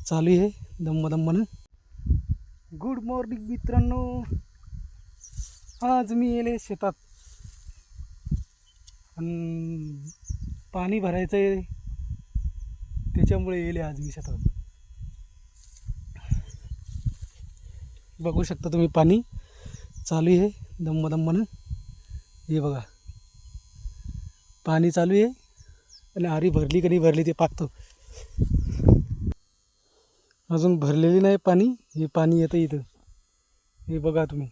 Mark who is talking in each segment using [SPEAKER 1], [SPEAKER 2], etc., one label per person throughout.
[SPEAKER 1] चालू आहे दम्मदम्मन. Good morning मित्रांनो. आज मी येले शेतात आणि पाणी भरायचं आहे, त्याच्यामुळे येले आज मी शेतात. बघू शकता तुम्ही, पाणी चालू आहे दम्मदम्मन. हे बघा, पाणी चालू आहे आणि आरी भरली का नाही भरली ते पाहतो. अजून भरलेली नाही पाणी. हे पाणी येतं इथं, हे बघा तुम्ही.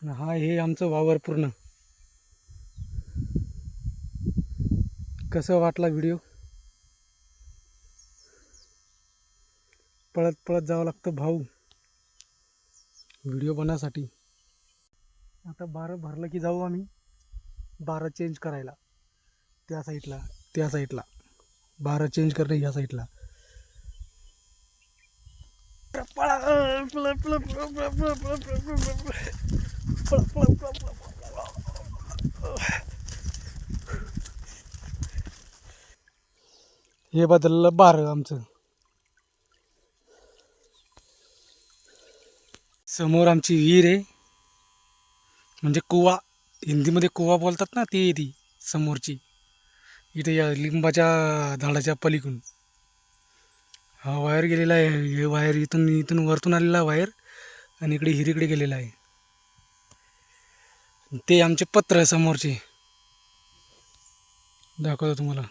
[SPEAKER 1] हा, हे आमचं वावर पूर्ण. कसं वाटला व्हिडिओ? पळत पळत जावं लागतं भाऊ व्हिडिओ बनवण्यासाठी. आता बारं भरलं की जाऊ आम्ही बारं चेंज करायला त्या साईडला बारं चेंज करणे ह्या साईडला. हे बदललं बारं आमचं. समोर आमची विहीर आहे, म्हणजे कुवा. हिंदीमध्ये कुवा बोलतात ना, ती समोरची. इथे या लिंबाच्या झाडाच्या पलीकडून हा वायर गेलेला आहे. हे वायर इथून वरतून आलेला वायर आणि इकडे हिरीकडे गेलेला आहे. ते आमचे पत्र समोरचे दाखवतो तुम्हाला.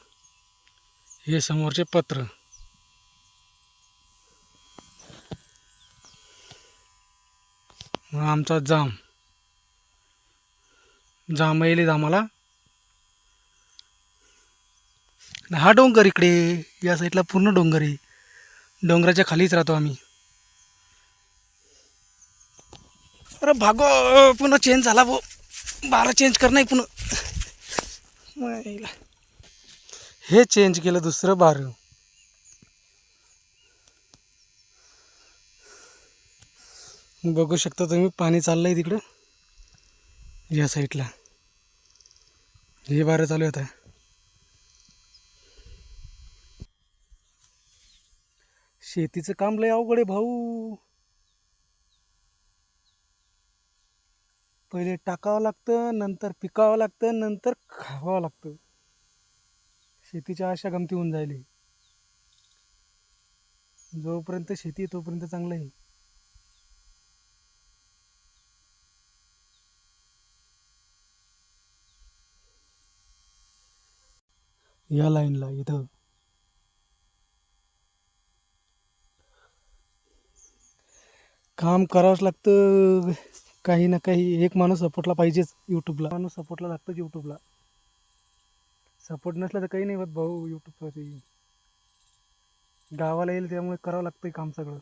[SPEAKER 1] हे समोरचे पत्र. आमचा जाम येईल आम्हाला. हा डोंगर इकडे या साईडला पूर्ण डोंगर आहे. डोंगराच्या खालीच राहतो आम्ही. अरे भागो, पुन्हा चेंज झाला भाऊ. बारा चेंज करणं पुन्हा. हे चेंज केलं दुसरं बारं. बघू शकता तुम्ही, पाणी चाललंय तिकडं या साईडला. हे बारं चालू आहे आता. शेतीचं काम लय अवघड आहे भाऊ. पहिले टाकावं लागतं, नंतर पिकावं लागतं, नंतर खावावं लागतं. शेतीच्या अशा गमती होऊन जायले. जोपर्यंत शेती आहे तोपर्यंत चांगलं आहे. या लाईनला इथं काम करावंच लागतं. काही ना काही एक माणूस सपोर्टला पाहिजेच. यूट्यूबला माणूस सपोर्टला लागतंच. यूट्यूबला सपोर्ट नसला तर काही नाही होत भाऊ. यूट्यूबवरती गावाला येईल त्यामुळे करावं लागतंय काम सगळं.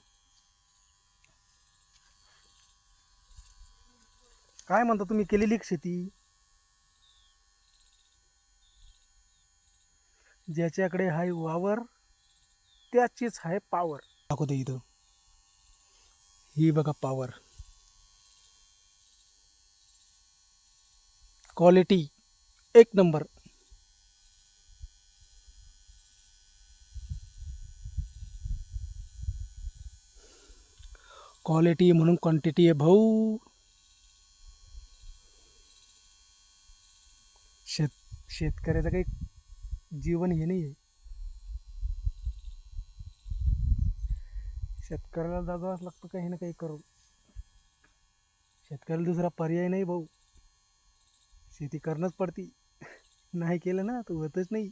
[SPEAKER 1] काय म्हणता तुम्ही, केलेली शेती? ज्याच्याकडे हाय वावर त्याचीच आहे पावर. दाखवते इथं. ही बघा पावर, क्वालिटी एक नंबर. क्वालिटी म्हणून क्वांटिटी आहे भाऊ. शेतकऱ्याचं काही जीवन हे नाही आहे. शेतकऱ्याला जागावंच लागतं काही ना काही करून. शेतकऱ्याला दुसरा पर्याय नाही भाऊ. शेती करणंच पडती. नाही केलं ना तर होतच नाही.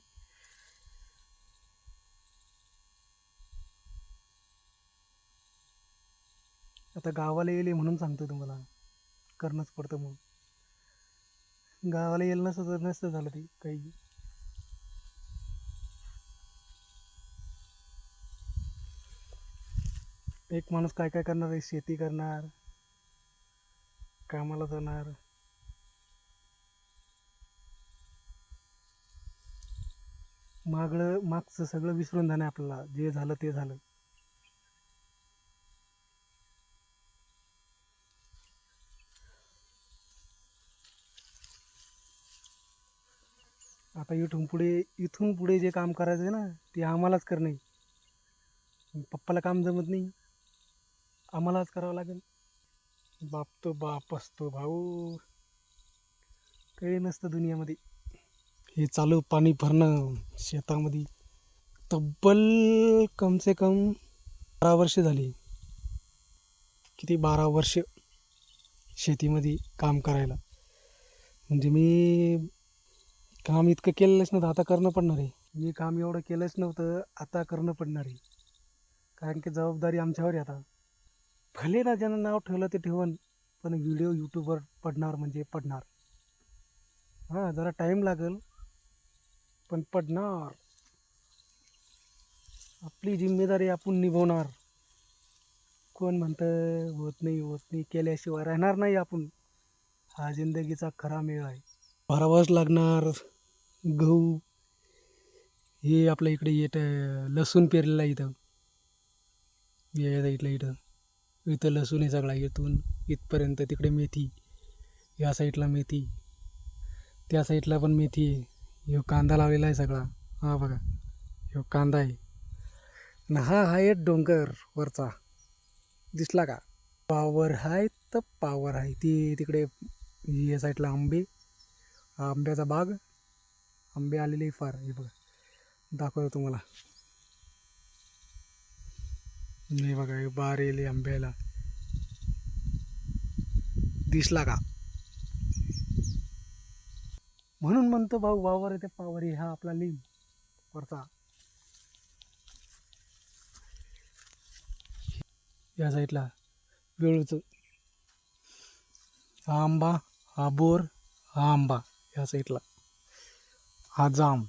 [SPEAKER 1] आता गावाला येईल म्हणून सांगतो तुम्हाला, करणंच पडतं म्हणून. गावाला येईल नसतं झालं ते काही. एक माणूस काय काय करणार आहे? शेती करणार, कामाला जाणार. मागचं सगळं विसरून जाणं आपल्याला. जे झालं ते झालं. आता इथून पुढे जे काम करायचं आहे ना ते आम्हालाच करणं आहे. पप्पाला काम जमत नाही, आम्हालाच करावं लागेल. बाप तो बाप असतो भाऊ, काही नसतं दुनियामध्ये. हे चालू पाणी भरणं शेतामध्ये तब्बल कमसे कम 12 वर्ष झाली. किती 12 वर्ष शेतीमध्ये काम करायला. म्हणजे मी काम इतकं केलेलंच नव्हतं, आता करणं पडणार आहे. मी काम एवढं केलंच नव्हतं, आता करणं पडणार आहे. कारण की जबाबदारी आमच्यावर आहे आता. भले ना ज्यानं नाव ठेवलं ते ठेवण, पण व्हिडिओ यूट्यूबवर पडणार म्हणजे पडणार. हां, जरा टाईम लागेल पण पडणार. आपली जिम्मेदारी आपण निभवणार. कोण म्हणतं होत नाही, केल्याशिवाय राहणार नाही आपण. हा जिंदगीचा खरा मेळ आहे. भरावाच लागणार. गहू हे आपल्या इकडे लसूण पेरलेला आहे इथं. इथं लसूण आहे सगळा, इथून इथपर्यंत. तिकडे मेथी, या साईडला मेथी, त्या साईडला पण मेथी आहे. ह्यो कांदा लावलेला आहे सगळा. हा बघा, ह्यो कांदा आहे ना. हा आहे डोंगर वरचा, दिसला का? पावर आहे तर पावर आहे. ती तिकडे या साईडला आंबे, हा आंब्याचा बाग. आंबे आलेले फार. हे बघा, दाखवतो तुम्हाला. नाही बघा, हे बार येले आंब्याला, दिसला का? म्हणून म्हणतो भाऊ, वावर आहे ते पावर आहे. हा आपला लिंब वरचा. या साईडला वेळूचं, हा आंबा, हा बोर, हा आंबा. या साईडला हा जाम.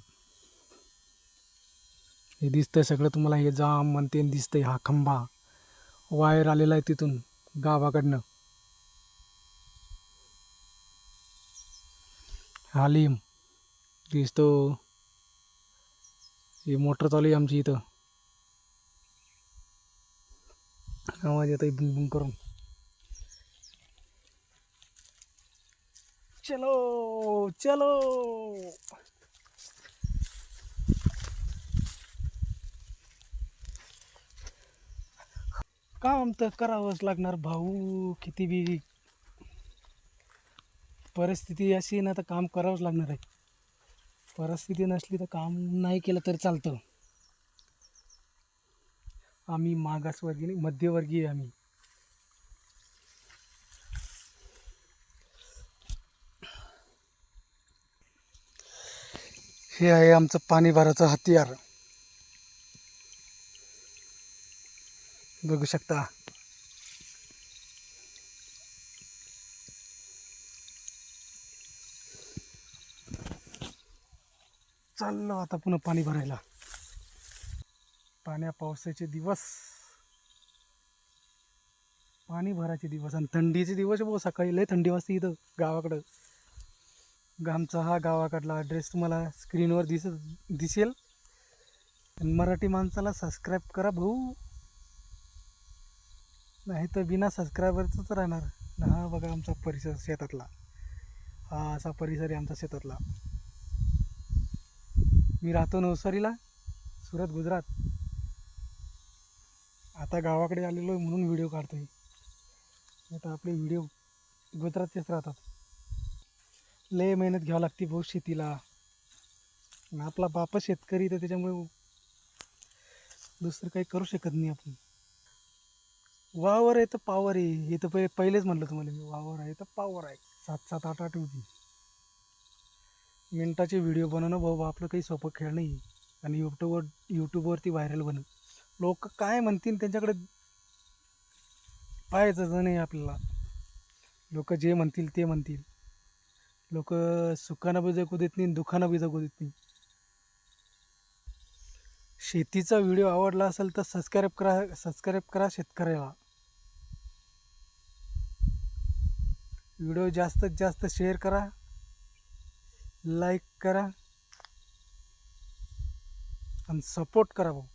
[SPEAKER 1] हे दिसतंय सगळं तुम्हाला, हे जाम म्हणते दिसतंय. हा खंबा वायर आलेला आहे तिथून गावाकडनं. हा लिंब दिसतो. ही मोटर चालू आहे आमची इथं, आवाज येतोय बुंग बुंग करून. चलो चलो. काम तर करावंच लागणार भाऊ. किती बी परिस्थिती अशी ना तर काम करावंच लागणार आहे. परिस्थिती नसली तर काम नाही केलं तरी चालतं. आम्ही मागासवर्गीय नाही, मध्यवर्गीय आम्ही. हे आहे आमचं पाणी भराचं हत्यार, बघू शकता. चाललो आता पुन्हा पाणी भरायला. पावसाचे दिवस, पाणी भरायचे दिवस आणि थंडीचे दिवस. भाऊ सकाळी लय थंडी वाजते इथं गावाकडं. आमचा हा गावाकडला ॲड्रेस तुम्हाला स्क्रीनवर दिसेल. मराठी माणसाला सबस्क्राईब करा भाऊ, नाही तर बिना सबस्क्रायबरचंच राहणार. हा बघा आमचा परिसर शेतातला, हा असा परिसर आहे आमचा शेतातला. मी राहतो नवसारीला, सुरत, गुजरात. आता गावाकडे आलेलो आहे म्हणून व्हिडिओ काढतोय. आता आपले व्हिडिओ गुजरातचेच राहतात. लय मेहनत घ्यावं लागते भाऊ शेतीला. आणि आपला बापच शेतकरी, तर त्याच्यामुळे दुसरं काही करू शकत नाही आपण. वावर आहे तर पावर आहे, हे तर पहिलेच म्हणलं तुम्हाला मी. वावर आहे तर पावर आहे. 7-7, 8-8 मिनटाचे व्हिडिओ बनवणं भाऊ आपलं काही सोपं खेळ नाही. आणि यूट्यूबवरती व्हायरल बनणं. लोक काय म्हणतील त्यांच्याकडे पाहायचं नाही आपल्याला. लोक जे म्हणतील ते म्हणतील. लोक सुखानं बी जगू देत नाही, दुःखानं बी जगू देत नाही. शेतीचा व्हिडिओ आवडला असेल तर सबस्क्राईब करा शेतकऱ्याला. व्हिडिओ जास्तीत जास्त शेअर करा, लाईक करा आणि सपोर्ट करा भाऊ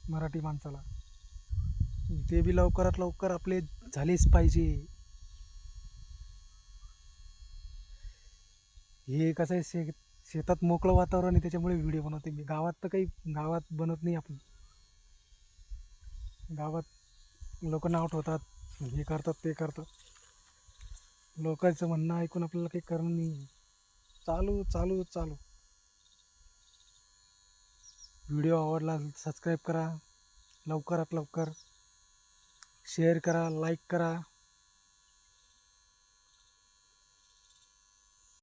[SPEAKER 1] मराठी माणसाला. ते बी लवकरात लवकर आपले झालेच पाहिजे. हे कसं आहे, शेतात मोकळं वातावरण आहे त्याच्यामुळे व्हिडिओ बनवते मी. गावात तर काही गावात बनवत नाही आपण. गावात लोक नाव ठेवतात, हे करतात ते करतात. लोकांचं म्हणणं ऐकून आपल्याला काही करणं नाही. चालू चालू चालू. व्हिडिओ आवडला सबस्क्राईब करा, लवकरात लवकर शेअर करा, लाईक करा.